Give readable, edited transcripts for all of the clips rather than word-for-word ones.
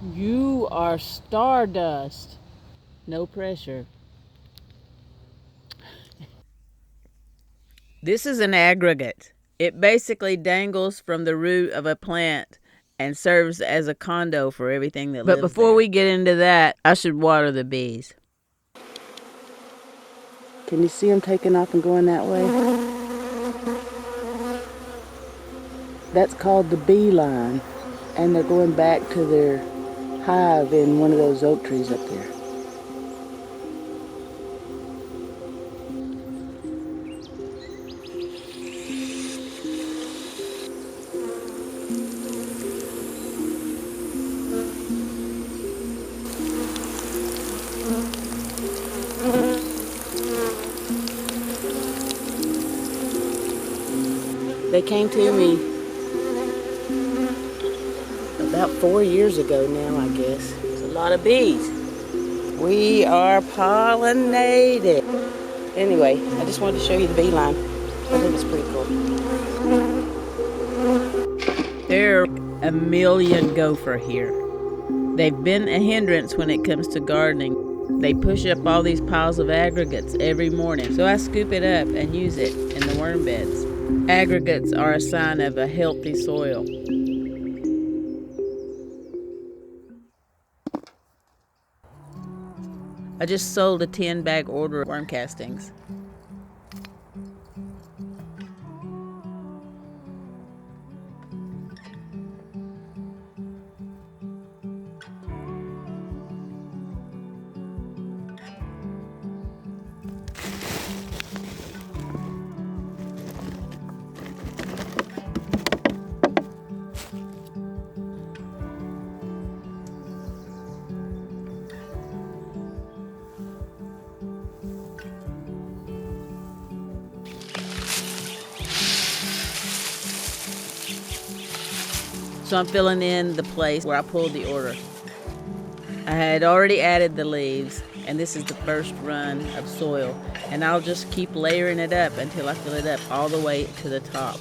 You are stardust. No pressure. This is an aggregate. It basically dangles from the root of a plant and serves as a condo for everything that lives there. But before we get into that, I should water the bees. Can you see them taking off and going that way? That's called the bee line, and they're going back to their hive in one of those oak trees up there. They came to me about 4 years ago now, I guess. It's a lot of bees. We are pollinated. Anyway, I just wanted to show you the bee line. I think it's pretty cool. There are a million gopher here. They've been a hindrance when it comes to gardening. They push up all these piles of aggregates every morning, so I scoop it up and use it in the worm beds. Aggregates are a sign of a healthy soil. I just sold a 10-bag order of worm castings. So I'm filling in the place where I pulled the order. I had already added the leaves, and this is the first run of soil. And I'll just keep layering it up until I fill it up all the way to the top.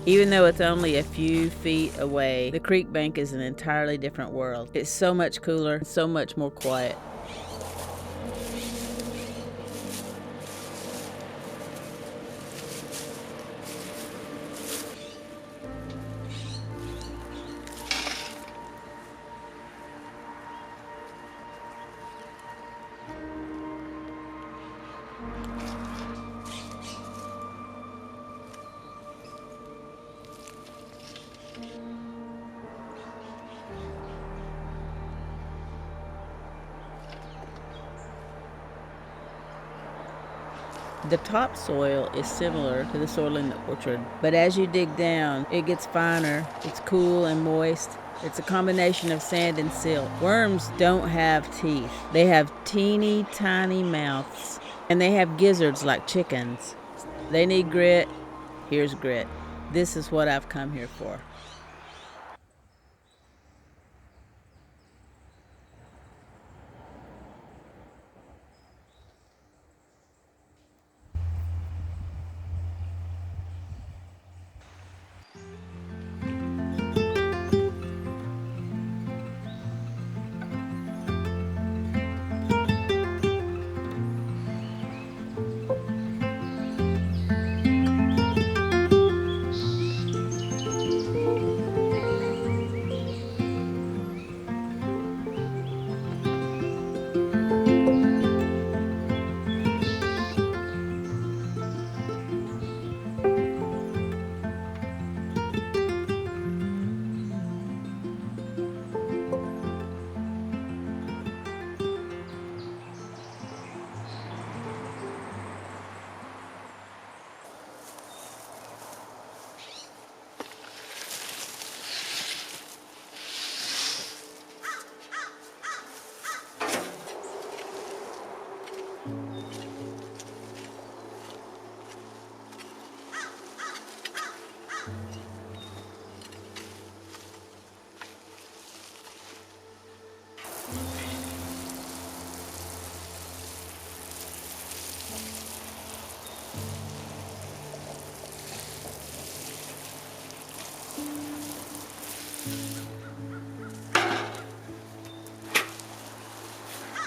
Even though it's only a few feet away, the creek bank is an entirely different world. It's so much cooler, so much more quiet. The topsoil is similar to the soil in the orchard, but as you dig down, it gets finer, it's cool and moist. It's a combination of sand and silt. Worms don't have teeth. They have teeny tiny mouths, and they have gizzards like chickens. They need grit. Here's grit. This is what I've come here for.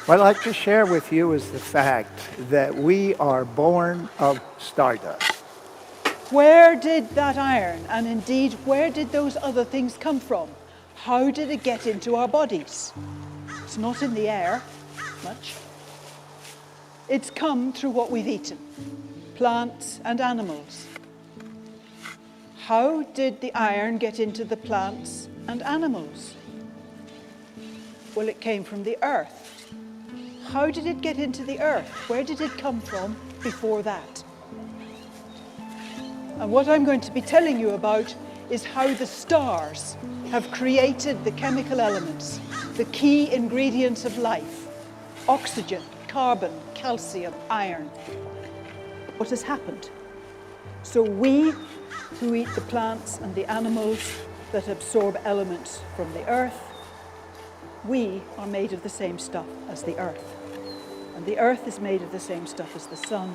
What I'd like to share with you is the fact that we are born of stardust. Where did that iron, and indeed where did those other things come from? How did it get into our bodies? It's not in the air much. It's come through what we've eaten, plants and animals. How did the iron get into the plants and animals? Well, it came from the earth. How did it get into the earth? Where did it come from before that? And what I'm going to be telling you about is how the stars have created the chemical elements, the key ingredients of life: oxygen, carbon, calcium, iron. What has happened? So we who eat the plants and the animals that absorb elements from the earth, we are made of the same stuff as the earth. And the earth is made of the same stuff as the sun,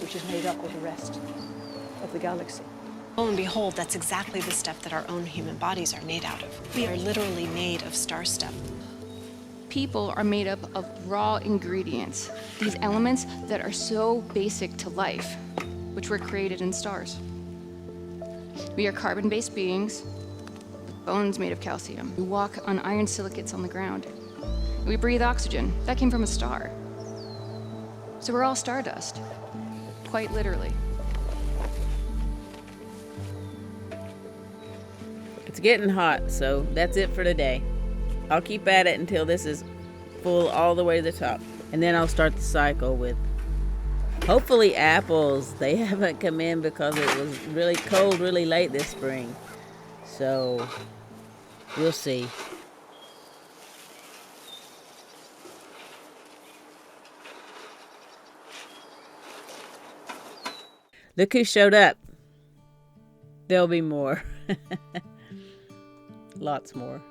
which is made up of the rest of the galaxy. Lo and behold, that's exactly the stuff that our own human bodies are made out of. We are literally made of star stuff. People are made up of raw ingredients, these elements that are so basic to life, which were created in stars. We are carbon-based beings with bones made of calcium. We walk on iron silicates on the ground. We breathe oxygen. That came from a star. So we're all stardust, quite literally. It's getting hot, so that's it for today. I'll keep at it until this is full all the way to the top. And then I'll start the cycle with hopefully apples. They haven't come in because it was really cold really late this spring. So we'll see. Look who showed up. There'll be more. Lots more.